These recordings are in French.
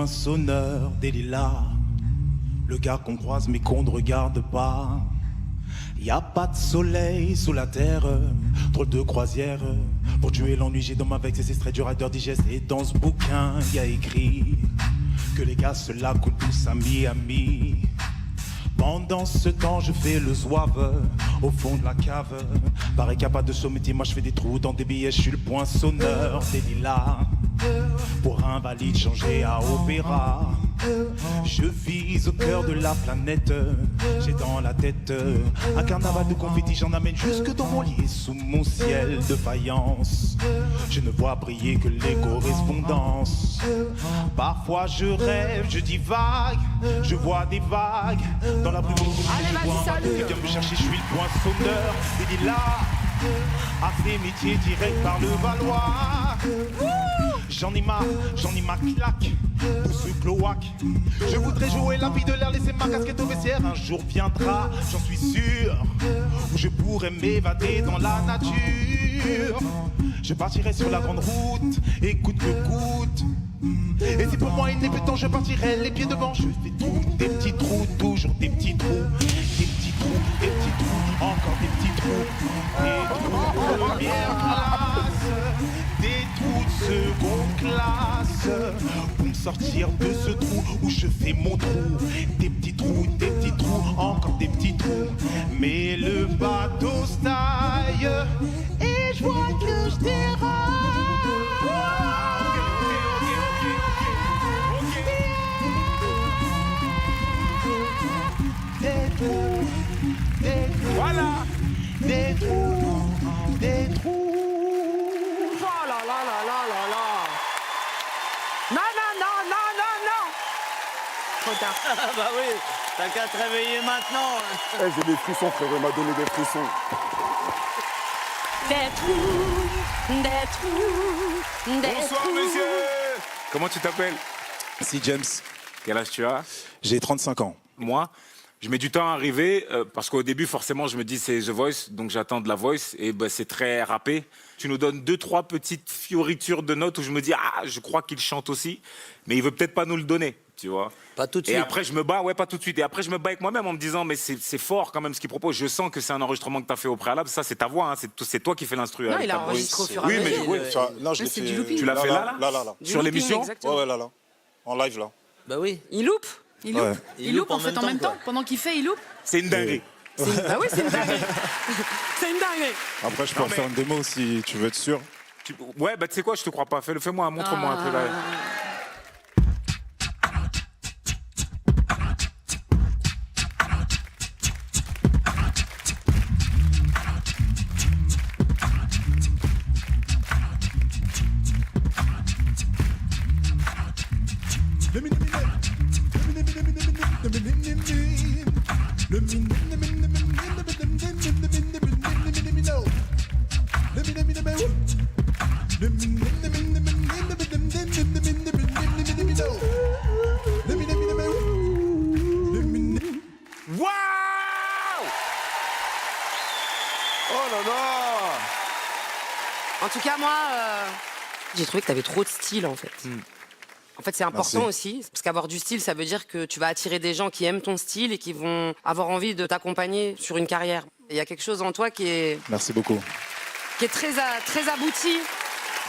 poinçonneur des lilas. Le gars qu'on croise mais qu'on ne regarde pas. Y a pas de soleil sous la terre, drôle de croisière. Pour tuer l'ennui, j'ai dans ma veille ces extraits du Rider Digest. Et dans ce bouquin, y a écrit que les gars se la coulent tous à Miami. Pendant ce temps, je fais le zouave au fond de la cave. Pareil qu'il n'y a pas de sommetier, moi je fais des trous dans des billets. Je suis le poinçonneur des lilas. Pour invalide changer à opéra. Je vise au cœur de la planète. J'ai dans la tête un carnaval de confettis. J'en amène jusque dans mon lit sous mon ciel de faïence. Je ne vois briller que les correspondances. Parfois je rêve, je divague. Je vois des vagues dans la brume. Allez, vas-y, salut. Viens me chercher, je suis le poinçonneur des lilas. À ces métiers directs par le Valois. J'en ai ma claque pour ce cloaque. Je voudrais jouer la vie de l'air, laisser ma casquette au vestiaire. Un jour viendra, j'en suis sûr, où je pourrais m'évader dans la nature. Je partirai sur la grande route, écoute que coûte. Et si pour moi il n'est plus temps, je partirai les pieds devant. Je fais des petits trous, toujours des petits trous. Des petits trous, des petits trous, encore des petits trous. Des trous de première classe, des trous de seconde classe. Pour me sortir de ce trou où je fais mon trou. Des petits trous, encore des petits trous. Mais le bateau se taille et je vois que je déraille. Voilà, des trous. Oh là là là là là là. Non. Trop tard. Ah bah oui, t'as qu'à te réveiller maintenant. J'ai des frissons, frère, il m'a donné des frissons. Des Bonsoir, trous. monsieur. Comment tu t'appelles? Si James, Quel âge tu as? j'ai 35 ans. Moi, je mets du temps à arriver parce qu'au début, forcément, je me dis c'est The Voice, donc j'attends de la voice et bah, c'est très rappé. Tu nous donnes 2-3 petites fioritures de notes où je me dis ah, je crois qu'il chante aussi, mais il veut peut-être pas nous le donner, tu vois. Pas tout de Et suite. après, je me bats, ouais, pas tout de suite. Et après, je me bats avec moi-même en me disant, mais c'est fort quand même ce qu'il propose. Je sens que c'est un enregistrement que tu as fait au préalable. Ça, c'est ta voix, hein. C'est toi qui fais l'instru. Non, avec il a ta voix. enregistré au fur et à Oui, mais mesure. oui, Non, je l'ai c'est fait. du looping. Tu l'as fait là Là. Du Sur looping, l'émission exactement. Ouais, là. En live, là. Bah oui. Il loupe. Ouais. Il loupe en fait en même temps. quoi. Pendant qu'il fait, il loupe. C'est une dinguerie. Ah oui, c'est une dinguerie. C'est une dinguerie. Après, je peux en faire une démo si tu veux être sûr. Ouais, bah tu sais quoi, je te crois pas. Fais-moi, montre-moi un peu là. Waouh! Oh là là! En tout cas, moi, j'ai trouvé que tu avais trop de style, en fait. En fait, c'est important aussi, parce qu'avoir du style, ça veut dire que tu vas attirer des gens qui aiment ton style et qui vont avoir envie de t'accompagner sur une carrière. Il y a quelque chose en toi qui est Merci beaucoup. très abouti.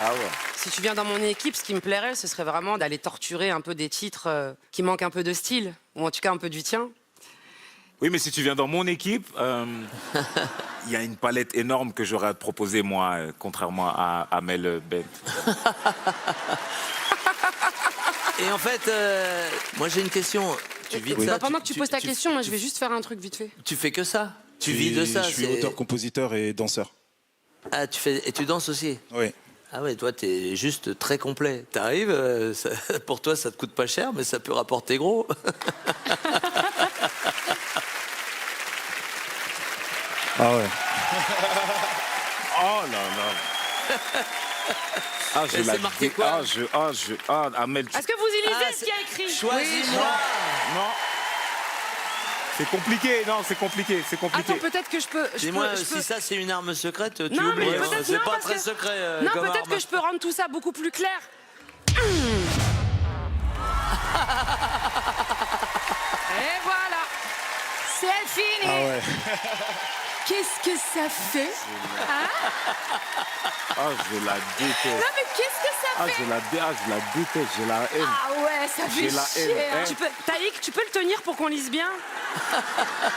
Ah ouais. Si tu viens dans mon équipe, ce qui me plairait, ce serait vraiment d'aller torturer un peu des titres qui manquent un peu de style, ou en tout cas un peu du tien. Oui, mais si tu viens dans mon équipe, il y a une palette énorme que j'aurais à te proposer, moi, contrairement à Amel Bent. Et en fait, moi j'ai une question. Tu vis de ça? Pendant que tu poses ta question, moi je vais juste faire un truc vite fait. Tu fais que ça? Tu vis de ça? Je suis c'est- auteur, compositeur et danseur. Ah, et tu danses aussi? Oui. Ah ouais, toi t'es juste très complet. T'arrives, pour toi ça te coûte pas cher, mais ça peut rapporter gros. Ah ouais. Oh là là. Ah, Et c'est marqué quoi? Amel. Est-ce que vous y lisez Ah, ce qu'il y a écrit? Choisis-moi. Non. C'est compliqué, non, c'est compliqué. Attends, peut-être que je peux... Dis-moi, si ça c'est une arme secrète, tu Non, oublies. mais hein. peut-être C'est non, pas parce très que- secret. Non, comme peut-être arme. que je peux rendre tout ça beaucoup plus clair. Et voilà. C'est fini. Ah ouais. Qu'est-ce que ça fait? Ah, je la déteste. Non, mais qu'est-ce que ça Ah, fait? je la déteste, j'ai la haine. Ah ouais, ça fait J'ai la chier. haine. hein. Taïk, tu peux le tenir pour qu'on lise bien?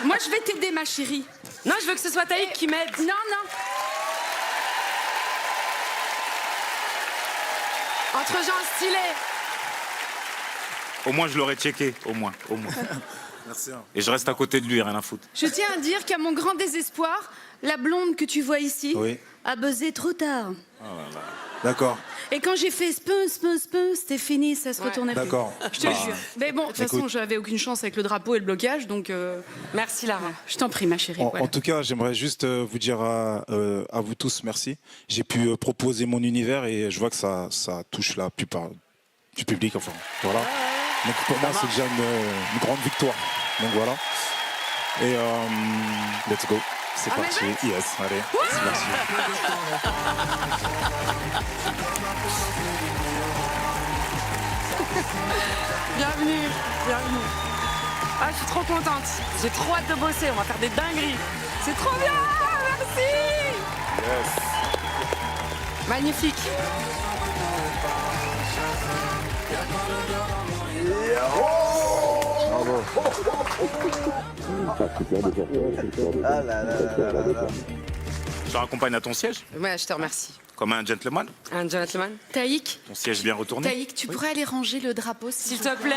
Moi, je vais t'aider, ma chérie. Non, je veux que ce soit Taïk qui m'aide. Non, non. Entre gens stylés. Au moins, je l'aurais checké. Au moins. Merci. Hein. Et je reste à côté de lui, rien à foutre. Je tiens à dire qu'à mon grand désespoir, la blonde que tu vois ici Oui. a buzzé trop tard. D'accord. Et quand j'ai fait spun, c'était fini, ça se retournait plus. D'accord. Je te jure. Mais bon, de toute façon, écoute. j'avais aucune chance avec le drapeau et le blocage, donc Merci, Lara. je t'en prie, ma chérie. En, voilà. en tout cas, j'aimerais juste vous dire à vous tous merci. J'ai pu proposer mon univers et je vois que ça touche la plupart du public. Enfin, voilà. Donc pour moi, c'est déjà une grande victoire. Donc voilà. Et let's go. C'est Ah, mais parti. Yes, allez. C'est parti. Bienvenue. Ah, je suis trop contente. J'ai trop hâte de bosser. On va faire des dingueries. C'est trop bien. Merci. Yes. Magnifique. Je te raccompagne à ton siège, Ouais, je te remercie. comme un gentleman. Un gentleman. Taïk, Ton siège bien retourné. Taïk, tu pourrais aller ranger le drapeau, S'il te plaît.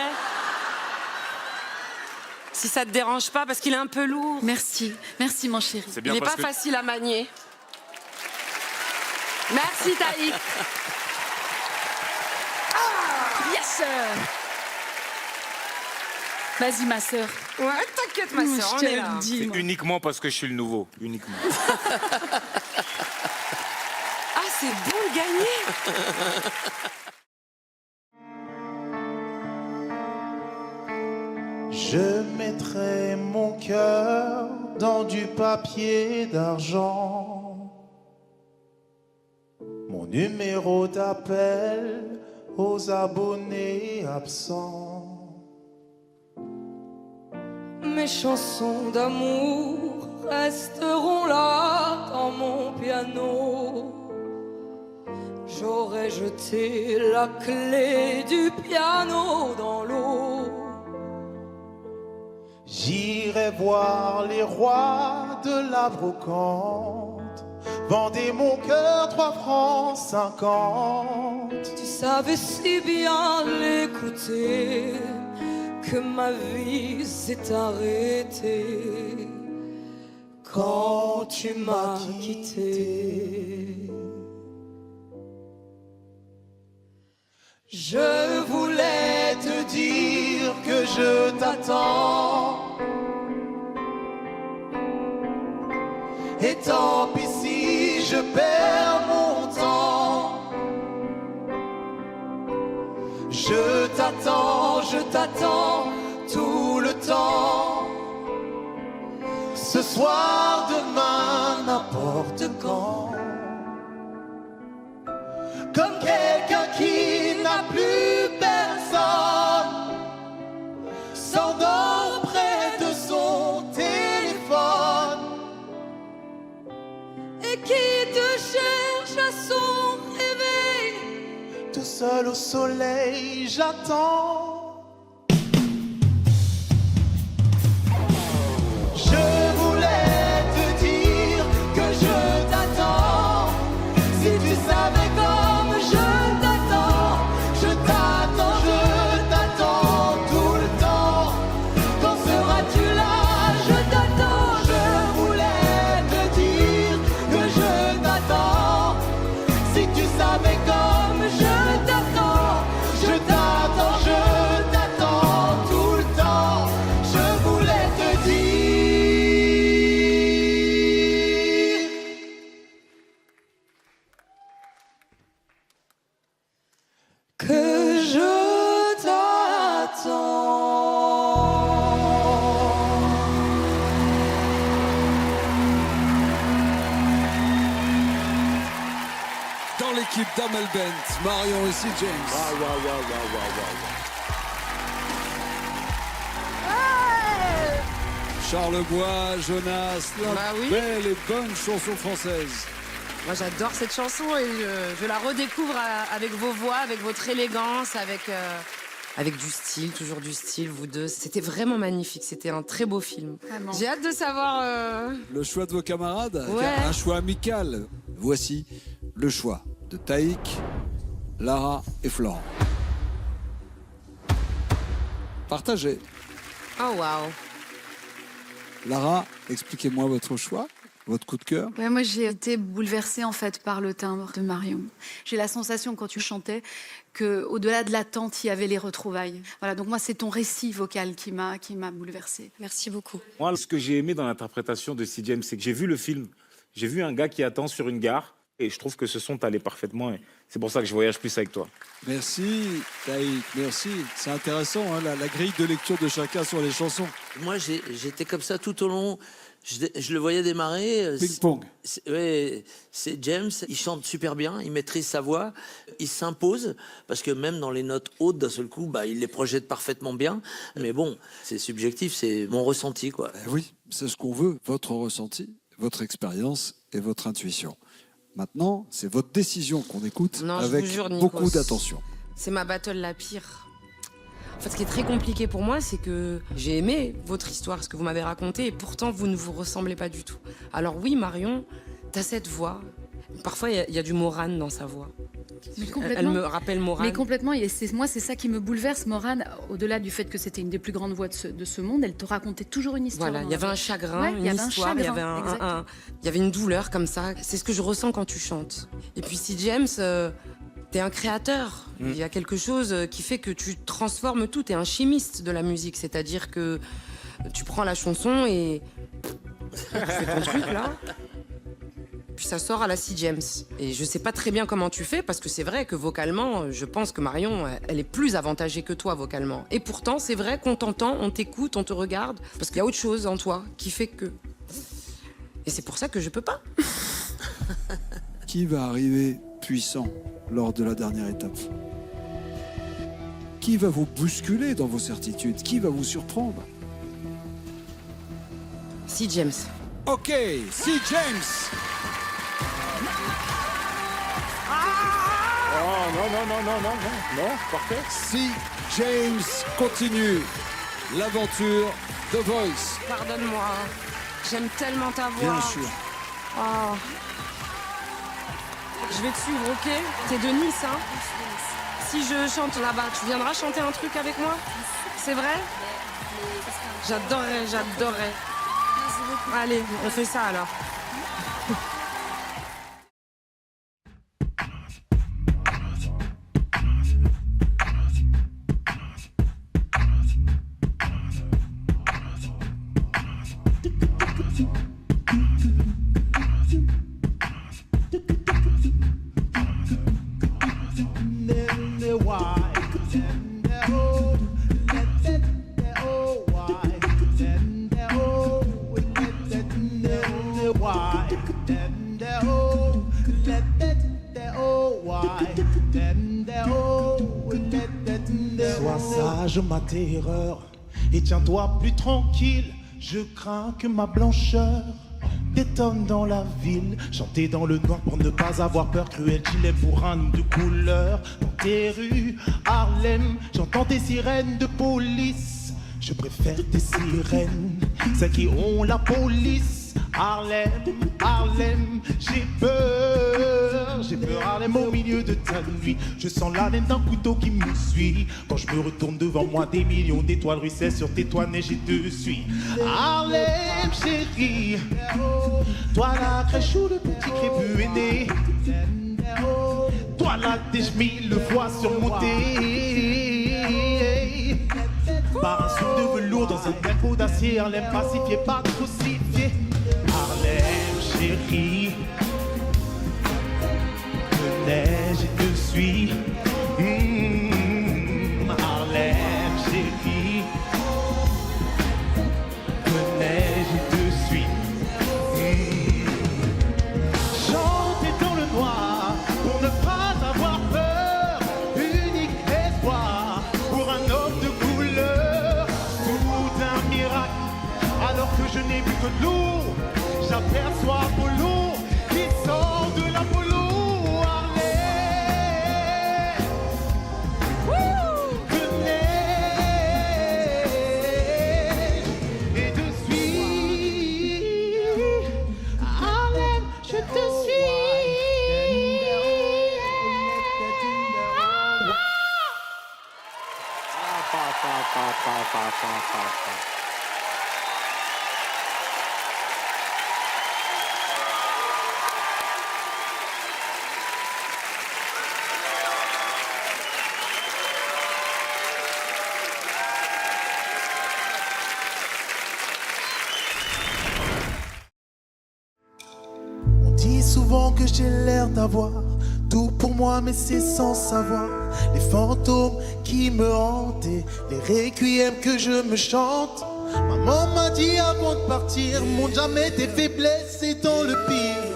Si ça te dérange pas, parce qu'il est un peu lourd. Merci, merci, mon chéri. C'est Il bien n'est parce pas que facile à manier. Merci, Taïk. Yes. Vas-y, ma sœur. Ouais, t'inquiète, ma soeur, Je on te est là. le dis, c'est moi. uniquement parce que je suis le nouveau. Uniquement. Ah, c'est bon de gagner. Je mettrai mon cœur dans du papier d'argent. Mon numéro d'appel aux abonnés absents. Mes chansons d'amour resteront là dans mon piano. J'aurais jeté la clé du piano dans l'eau. J'irai voir les rois de la brocante. Vendez mon cœur 3 francs 50. Tu savais si bien l'écouter que ma vie s'est arrêtée quand tu m'as quitté. Je voulais te dire que je t'attends. Et tant pis si je perds mon temps. Je t'attends tout le temps. Ce soir, demain, n'importe quand. Comme quelqu'un qui n'a plus personne, s'endort près de son téléphone. Et qui te cherche à son réveil. Tout seul au soleil, j'attends. Je voulais te dire que je t'attends. Si tu savais comme je t'attends, je t'attends, je t'attends tout le temps. Quand seras-tu là? Je t'attends. Je voulais te dire que je t'attends. Si tu savais comme je t'attends, je t'attends, je t'attends tout le temps. Je voulais te dire que je t'attends. Dans l'équipe d'Amel Bent, Marion et C. James. Charlebois, Jonas, la Bah oui. belle et bonne chanson française. Moi, j'adore cette chanson et je la redécouvre avec vos voix, avec votre élégance, avec du style, toujours du style, vous deux. C'était vraiment magnifique, c'était un très beau film. Vraiment. J'ai hâte de savoir... Le choix de vos camarades, Ouais. un choix amical. Voici le choix de Taïk, Lara et Florent. Partagez. Oh, waouh. Lara, expliquez-moi votre choix, votre coup de cœur. Ouais, moi, j'ai été bouleversée en fait par le timbre de Marion. J'ai la sensation quand tu chantais que, au-delà de l'attente, il y avait les retrouvailles. Voilà, donc moi, c'est ton récit vocal qui m'a bouleversée. Merci beaucoup. Moi, ce que j'ai aimé dans l'interprétation de C. James, c'est que j'ai vu le film. J'ai vu un gars qui attend sur une gare et je trouve que ce son t'allait parfaitement. Et c'est pour ça que je voyage plus avec toi. Merci Taïk, merci. C'est intéressant, hein, la grille de lecture de chacun sur les chansons. Moi, j'étais comme ça tout au long. Je le voyais démarrer. Ping-pong. Ouais, c'est James, il chante super bien, il maîtrise sa voix, il s'impose, parce que même dans les notes hautes, d'un seul coup, il les projette parfaitement bien. Mais bon, c'est subjectif, c'est mon ressenti, quoi. Oui, c'est ce qu'on veut, votre ressenti, votre expérience et votre intuition. Maintenant, c'est votre décision qu'on écoute Non, je avec vous jure, Nikos. beaucoup d'attention. C'est ma battle la pire. En fait, ce qui est très compliqué pour moi, c'est que j'ai aimé votre histoire, ce que vous m'avez raconté, et pourtant, vous ne vous ressemblez pas du tout. Alors oui, Marion, t'as cette voix. Parfois, il y a du Morane dans sa voix. Mais Elle complètement. me rappelle Morane. Mais complètement, et moi c'est ça qui me bouleverse, Morane, au-delà du fait que c'était une des plus grandes voix de ce monde, elle te racontait toujours une histoire. Voilà, il y avait un chagrin, Ouais, il y une avait un histoire, il y chagrin, avait exact. il y avait une douleur comme ça. C'est ce que je ressens quand tu chantes. Et puis si James, t'es un créateur. Il y a quelque chose qui fait que tu transformes tout. T'es un chimiste de la musique, c'est-à-dire que tu prends la chanson et tu fais ton truc là. Puis ça sort à la C. James. Et je sais pas très bien comment tu fais, parce que c'est vrai que vocalement, je pense que Marion, elle est plus avantagée que toi vocalement. Et pourtant, c'est vrai qu'on t'entend, on t'écoute, on te regarde, parce qu'il y a autre chose en toi qui fait que... Et c'est pour ça que je peux pas. Qui va arriver puissant lors de la dernière étape? Qui va vous bousculer dans vos certitudes? Qui va vous surprendre? C. James. Ok, C. James. Oh non, parfait. C. James continue l'aventure The Voice. Pardonne-moi. J'aime tellement ta voix. Bien sûr. Oh. Je vais te suivre, ok? T'es de Nice, hein? Si je chante là-bas, tu viendras chanter un truc avec moi? C'est vrai? J'adorerais. Allez, on fait ça alors. Sois sage, ma terreur, et tiens-toi plus tranquille. Je crains que ma blancheur détonne dans la ville. Chanter dans le noir pour ne pas avoir peur. Cruel gilet pour un homme de couleur. Dans tes rues, Harlem, j'entends tes sirènes de police. Je préfère tes sirènes, celles qui ont la police. Harlem, Harlem, j'ai peur, Harlem au milieu de ta nuit. Je sens l'haleine d'un couteau qui me suit. Quand je me retourne devant moi, des millions d'étoiles ruissellent sur tes toits neige et te suis. Harlem, chérie, toi la crèche ou le petit crépu aîné. Toi la tes chemins, le foie surmonté. Par un suit de velours dans un tempo d'acier. Harlem pacifié, pas crucifié. Harlem, chérie, de neige et te suis. Harlem, chérie, de neige et te suis. Chanter dans le noir pour ne pas avoir peur. Unique espoir pour un homme de couleur. Tout un miracle alors que J'aperçois Apollo qui sort de l'Apollo Harley. Que neige et de suite. Harlem, je te suis. On dit souvent que j'ai l'air d'avoir tout pour moi, mais c'est sans savoir les fantômes qui me hantent et les requiems que je me chante. Maman m'a dit avant de partir, montre jamais tes faiblesses, c'est dans le pire.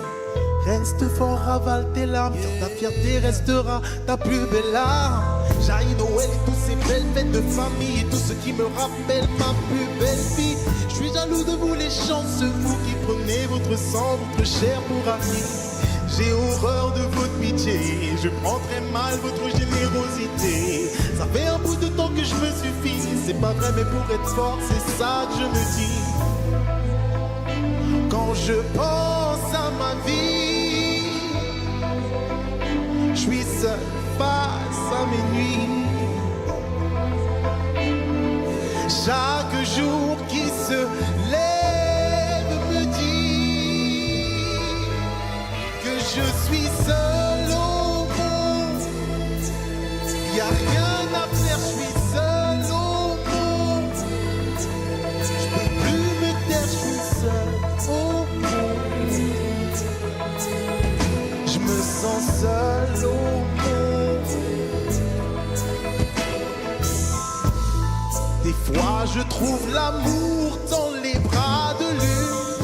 Reste fort, avale tes larmes, car ta fierté restera ta plus belle arme. J'haïs Noël et toutes ces belles fêtes de famille et tout ce qui me rappelle ma plus belle vie. Je suis jaloux de vous les chanceux, vous qui prenez votre sang, votre chair pour ami. J'ai horreur de votre pitié, je prends très mal votre générosité. Ça fait un bout de temps que je me suffis, c'est pas vrai mais pour être fort, c'est ça que je me dis. Quand je pense à ma vie, je suis seul face à mes nuits. Chaque jour qui se lève me dit que je suis seul au monde. Y a rien à faire, je suis seul au monde. Je peux plus me taire, je suis seul au monde. Je me sens seul au monde. Des fois je trouve l'amour dans les bras de l'une.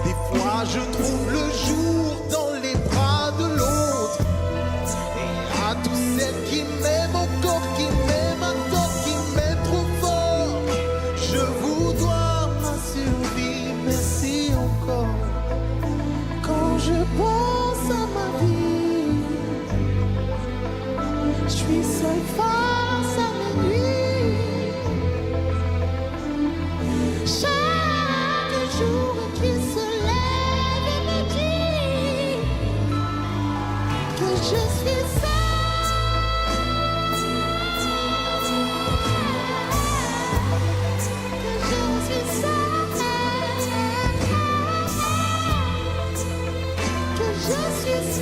Des fois je trouve le jour dans les bras de l'autre. Et à tous celles qui m'aiment encore, qui m'aiment à tort, qui m'aiment trop fort, je vous dois ma survie, merci encore. Quand je pense à ma vie, je suis seule face à mes nuits. Chaque jour qui se lève me dit que je suis seule. Que je suis seule. Que je suis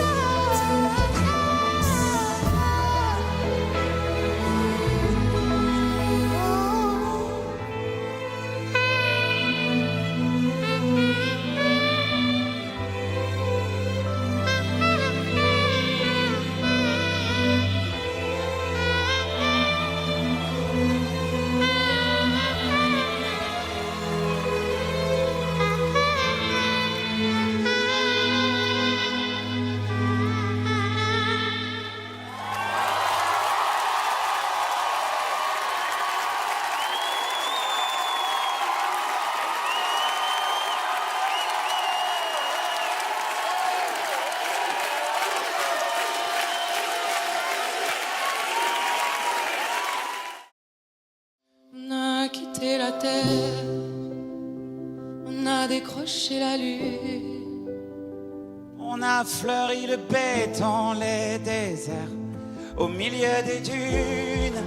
On a quitté la terre, on a décroché la lune. On a fleuri le béton, les déserts, au milieu des dunes.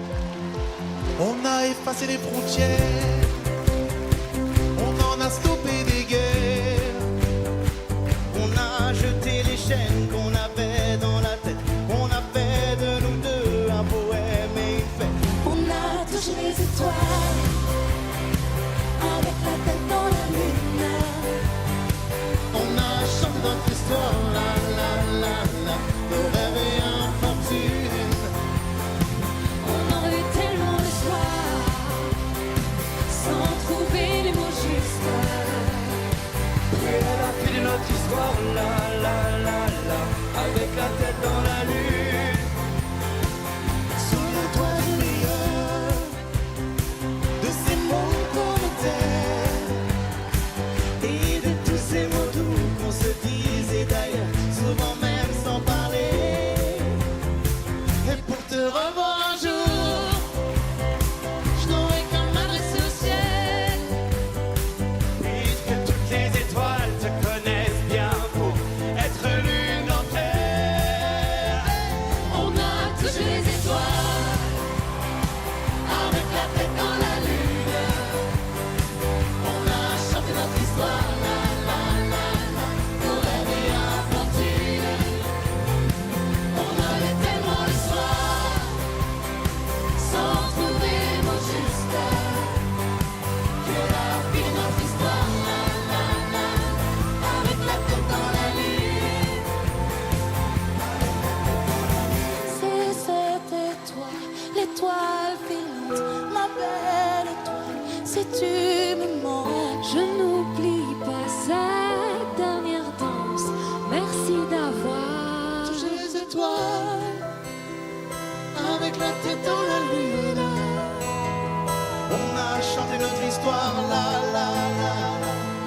On a effacé les frontières, on en a stoppé des guerres. On a jeté les chaînes qu'on avait dans la tête. On a fait de nous deux un poème et une fête. On a touché les étoiles, avec la tête dans la lune. On a chanté notre histoire, la la la la, nos rêves et infortunes. On aurait eu tellement le soir, sans trouver les mots justes. Et à la fin de notre histoire, la la la la, avec la tête dans la lune. Souviens-toi du meilleur de ces mots qu'on était et de tous ces histoires, la la la la, nos rêves et infortunes. On avait tellement le soir, sans trouver les mots justes, que la vie de notre histoire, la la la, avec la tête dans la lune. Si c'était toi, l'étoile filante, ma belle étoile, si tu me manques, Je n'oublie pas cette dernière danse. Merci d'avoir touché les étoiles, avec la tête dans la lune. On a chanté notre histoire, la la la,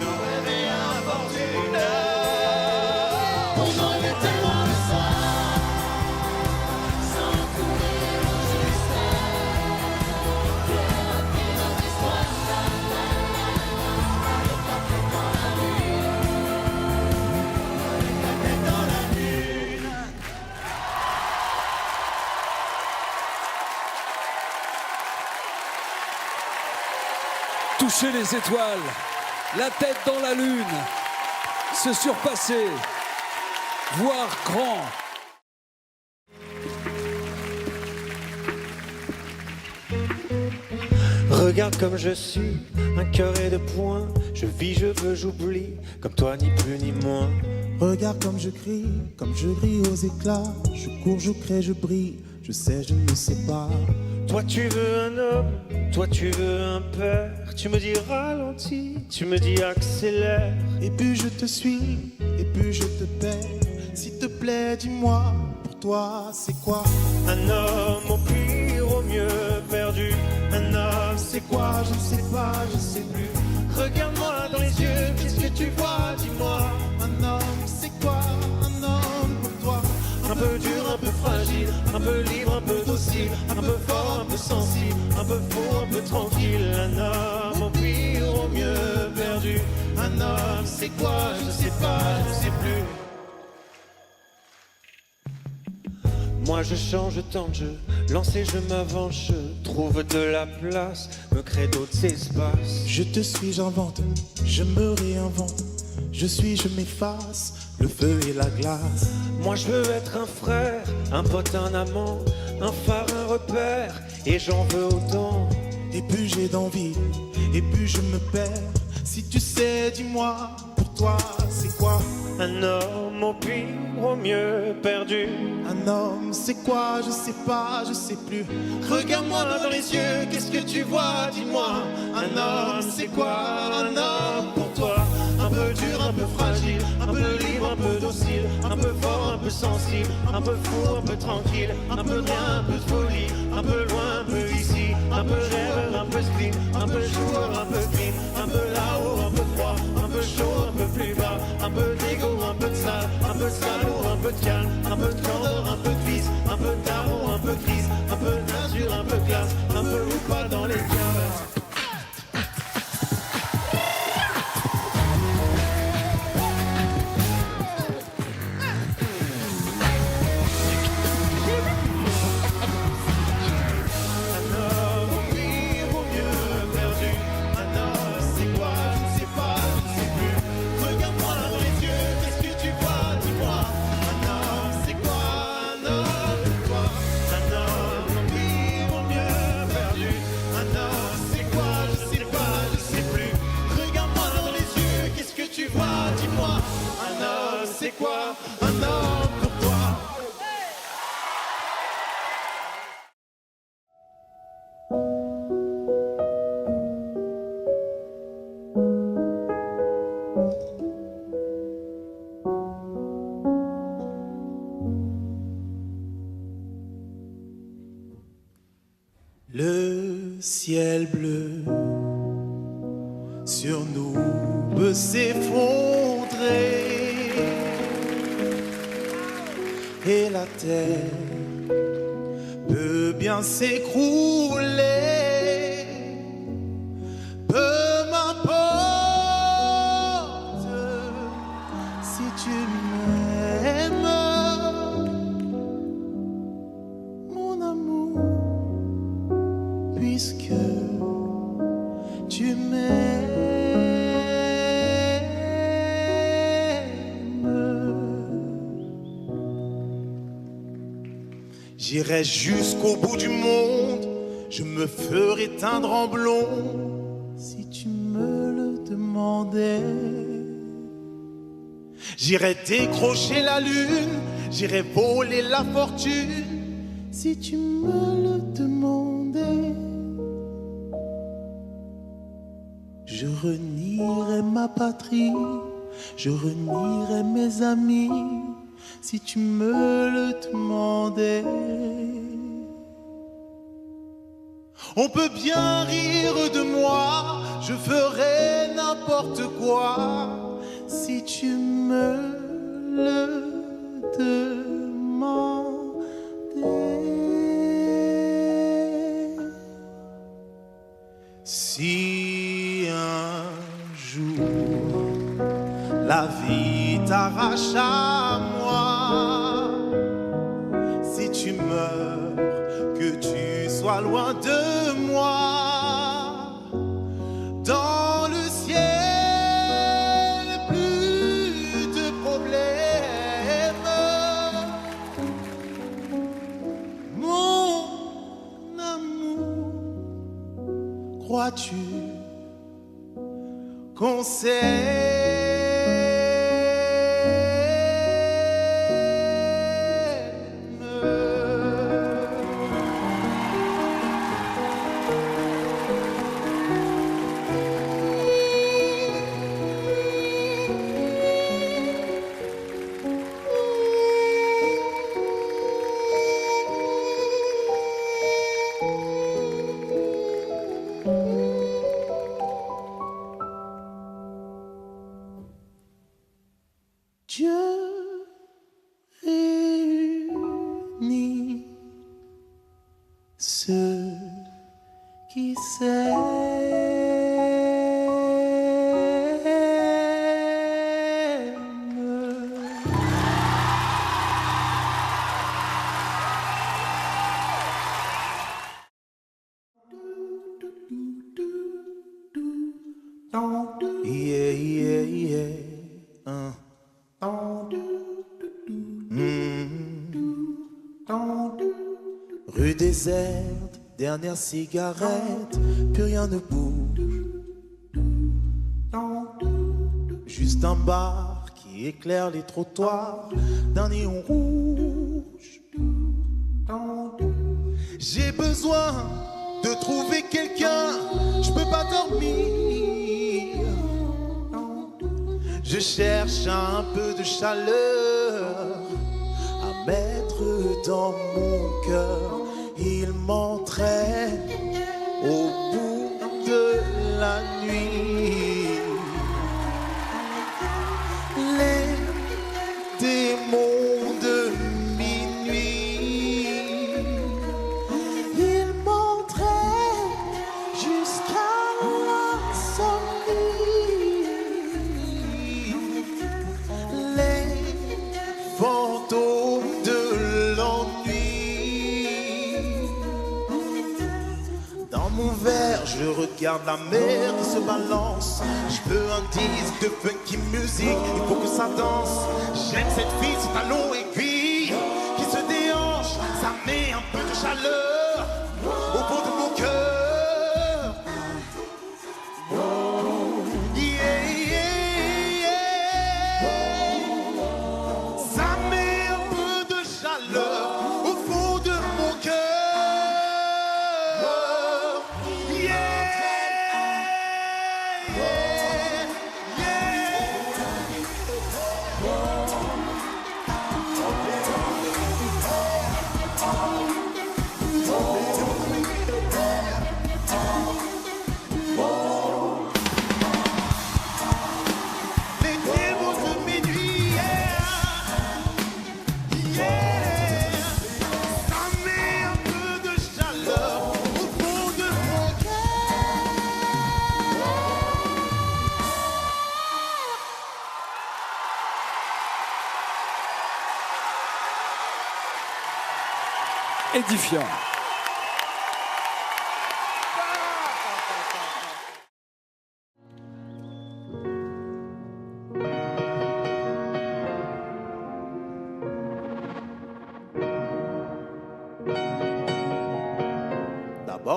nos rêves et infortunes. On en avait tellement le soir, sans trouver les mots justes, que la vie de notre histoire, la la la la, avec la tête dans la lune. Avec la tête dans la lune. Toucher les étoiles, la tête dans la lune, se surpasser, voir grand. Regarde comme je suis, un cœur et de poing. Je vis, je veux, j'oublie, comme toi ni plus ni moins. Regarde comme je crie aux éclats. Je cours, je crée, je brille. Je sais, je ne sais pas. Toi tu veux un homme, toi tu veux un père. Tu me dis ralentis, tu me dis accélère. Et puis je te suis, et puis je te perds. S'il te plaît, dis-moi, pour toi, c'est quoi? Un homme au pire, au mieux perdu. Un homme, c'est quoi? Je ne sais pas, je sais plus. Regarde-moi dans les yeux, qu'est-ce que tu vois? Dis-moi. Un homme, c'est quoi? Un homme pour toi? Un peu dur, un peu fragile, un peu libre, un peu docile, un peu fort, un peu sensible, un peu faux, un peu tranquille. Un homme au pire, au mieux perdu. Un homme, c'est quoi? Je sais pas, je sais plus. Moi je change tant de jeu, lancé je m'avance, je trouve de la place, me crée d'autres espaces. Je te suis, j'invente, je me réinvente. Je suis, je m'efface, le feu et la glace. Moi je veux être un frère, un pote, un amant, un phare, un repère, et j'en veux autant. Et plus j'ai d'envie, et plus je me perds. Si tu sais, dis-moi, pour toi, c'est quoi? Un homme au pire, au mieux perdu. Un homme, c'est quoi? Je sais pas, je sais plus. Regarde-moi dans les yeux, qu'est-ce que tu vois? Dis-moi. Un homme, c'est quoi? Un homme pour toi. Un peu dur, un peu fragile, un peu libre, un peu docile, un peu fort, un peu sensible, un peu fou, un peu tranquille, un peu de rien, un peu de folie, un peu loin, un peu ici, un peu rêveur, un peu spleen, un peu joueur, un peu clean, un peu là-haut, un peu froid, un peu chaud, un peu plus bas, un peu d'égo, un peu de sale, un peu de salaud, un peu de calme, un peu de candeur, un peu de vice, un peu de tarot, un peu de crise, un peu de nature, un peu de classe, un peu ou pas dans les cœurs. C'est quoi un homme pour toi? Le ciel bleu sur nous peut s'effondrer et la terre peut bien s'écrouler. Peu m'importe si tu m'aimes, mon amour, puisque tu m'aimes. J'irai jusqu'au bout du monde, je me ferai teindre en blond si tu me le demandais. J'irai décrocher la lune, j'irai voler la fortune si tu me le demandais. Je renierai ma patrie, je renierai mes amis si tu me le demandais. On peut bien rire de moi, je ferai n'importe quoi si tu me le demandais. Si un jour la vie t'arrache à moi, si tu meurs, que tu sois loin de moi, dans le ciel, plus de problèmes. Mon amour, crois-tu qu'on Dieu réunit ceux qui s'aiment. Yeah, yeah, yeah. Rue déserte, dernière cigarette, plus rien ne bouge. Juste un bar qui éclaire les trottoirs d'un néon rouge. J'ai besoin de trouver quelqu'un, je peux pas dormir. Je cherche un peu de chaleur à mettre dans mon cœur. Il m'entraîne au bout de la nuit. Les démons de minuit. Il m'entraîne jusqu'à l'insomnie. Les fantômes de l'ennui. Dans mon verre, je regarde la mer qui se balance. Je veux un disque de funky music, il faut que ça danse. J'aime cette fille, ses talons aiguilles qui se déhanche. Ça met un peu de chaleur au fond de mon cœur. Yeah, yeah, yeah. Ça met un peu de chaleur au fond de mon cœur. Yeah, les démons de minuit, yeah. Ça met un peu de chaleur au fond de mon Édifiant.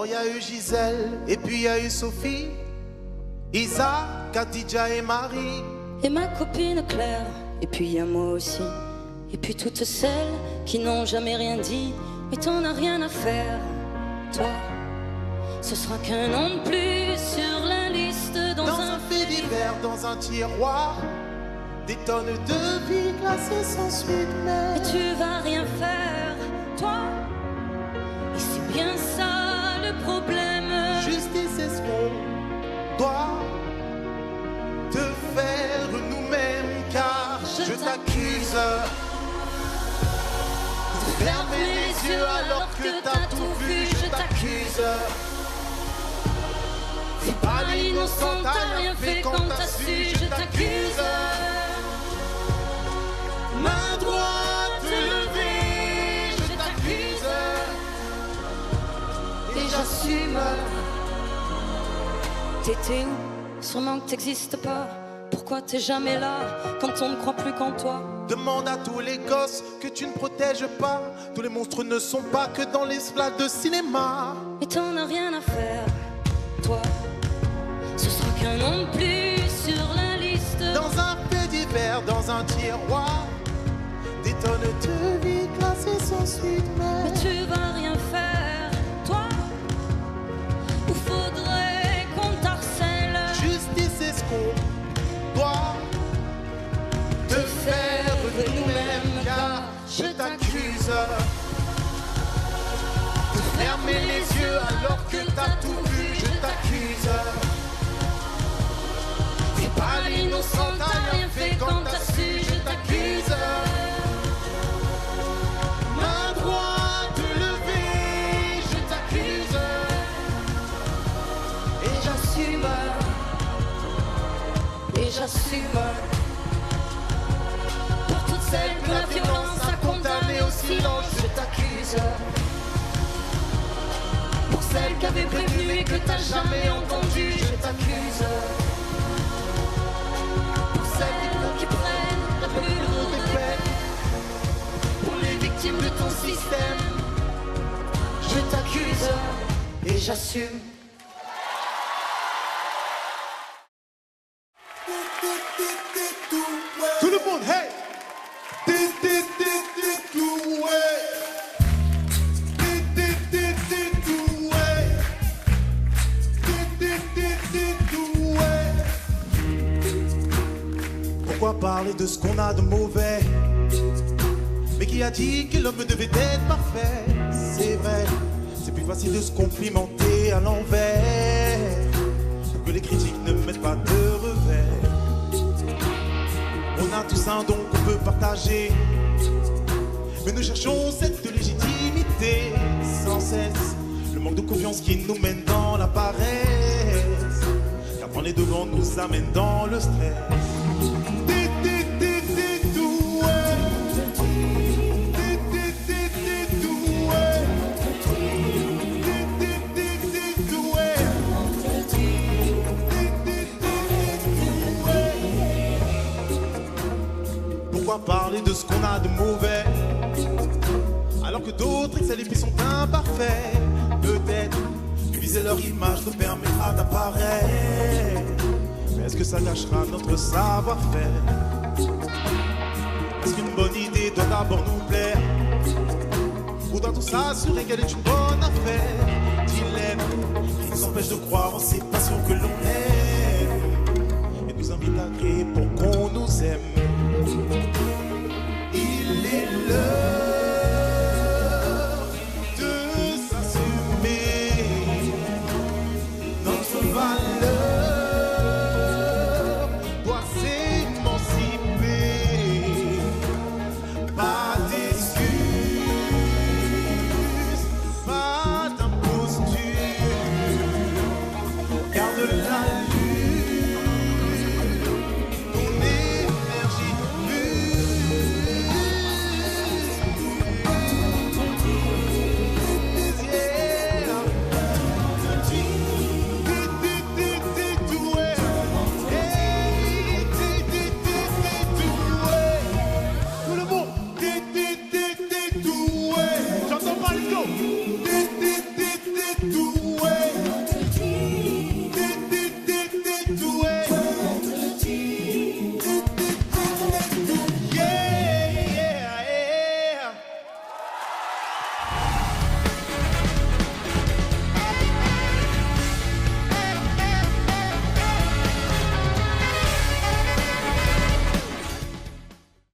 Oh, il y a eu Gisèle, et puis il y a eu Sophie, Isa, Khadija et Marie. Et ma copine Claire, et puis il y a moi aussi. Et puis toutes celles qui n'ont jamais rien dit, mais t'en as rien à faire, toi. Ce sera qu'un nom de plus sur la liste dans un fait divers, dans un tiroir, des tonnes de vie classées sans suite, mais Et tu vas rien faire, toi. Et c'est bien ça le problème. justice est ce qu'on doit te faire nous-mêmes, car je t'accuse de fermer les yeux alors que t'as tout vu. Je t'accuse. T'es pas l'innocent, t'as rien fait quand t'as su. Je t'accuse. Main droite levée, je t'accuse. Et j'assume. T'étais où? Sûrement que t'existes pas. Pourquoi t'es jamais là quand on ne croit plus qu'en toi? Demande à tous les gosses que tu ne protèges pas. Tous les monstres ne sont pas que dans les salles de cinéma. Mais t'en as rien à faire, toi. Ce sera qu'un nom de plus sur la liste. Dans un fait divers, dans un tiroir, des tonnes de vie classées sans suite, Mais tu vas rien faire, toi. Ou faudrait qu'on t'harcèle. justice est ce qu'on doit te faire nous-mêmes, car je t'accuse de fermer les yeux alors que t'as tout vu. Je t'accuse. T'es pas l'innocent, t'as rien fait quand t'as su. Je t'accuse. Main droite levée, je t'accuse. Et j'assume. Et j'assume. Pour toutes celles que la violence a condamnées au silence, je t'accuse. Pour celles qui avaient prévenu et que t'as jamais entendu, je t'accuse. Pour celles qui prennent la plus lourde des peines, pour les victimes de ton système, je t'accuse. Et j'assume. Tout le monde, hey! Pourquoi parler de ce qu'on a de mauvais? Mais qui a dit que l'homme devait être parfait? C'est vrai, c'est plus facile de se complimenter à l'envers, pour que les critiques ne mettent pas de revers. On a tous un don qu'on peut partager, mais nous cherchons cette légitimité sans cesse. Le manque de confiance qui nous mène dans la paresse, car prendre les devants nous amène dans le stress. Pourquoi parler de ce qu'on a de mauvais, alors que d'autres excellent et puis sont imparfaits? Peut-être que viser leur image nous permettra d'apparaître, mais est-ce que ça gâchera notre savoir-faire? Est-ce qu'une bonne idée doit d'abord nous plaire, ou doit-on s'assurer qu'elle est une bonne affaire? Dilemme qui nous empêche de croire en ces passions que l'on aime, et nous invite à créer pour qu'on nous aime. Il est l'heure de s'assumer, notre valeur doit s'émanciper. Pas d'excuses, pas d'imposture, garde la lutte, ton énergie tout le monde, j'entends pas, let's go.